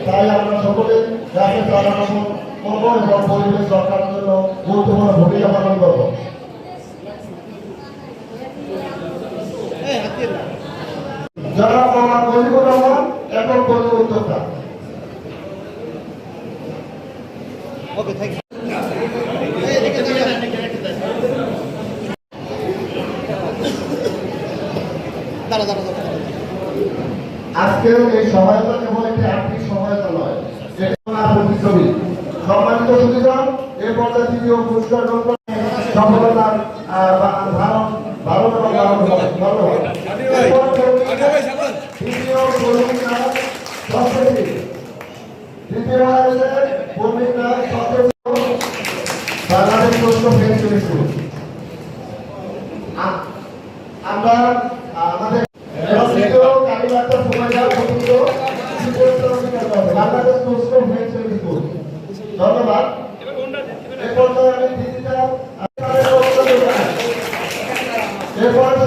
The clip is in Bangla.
তাই আমরা সকলে রাতে চলাচল করবো এবং পরিবেশ রক্ষার জন্য গুরুত্বপূর্ণ ভূমিকা পালন করবো। যারা আমার মুজিবুর রহমান এবং কর্মী উদ্যোক্তা। আজকের এই সহায়তা কেবল একটি আর্থিক সহায়তা নয়, প্রতিচ্ছবি। সম্মানিত সুধীগণ, এই পর্যায়ে তৃতীয় পুরস্কার সফলতার আমরা আমাদের ধন্যবাদ। এরপর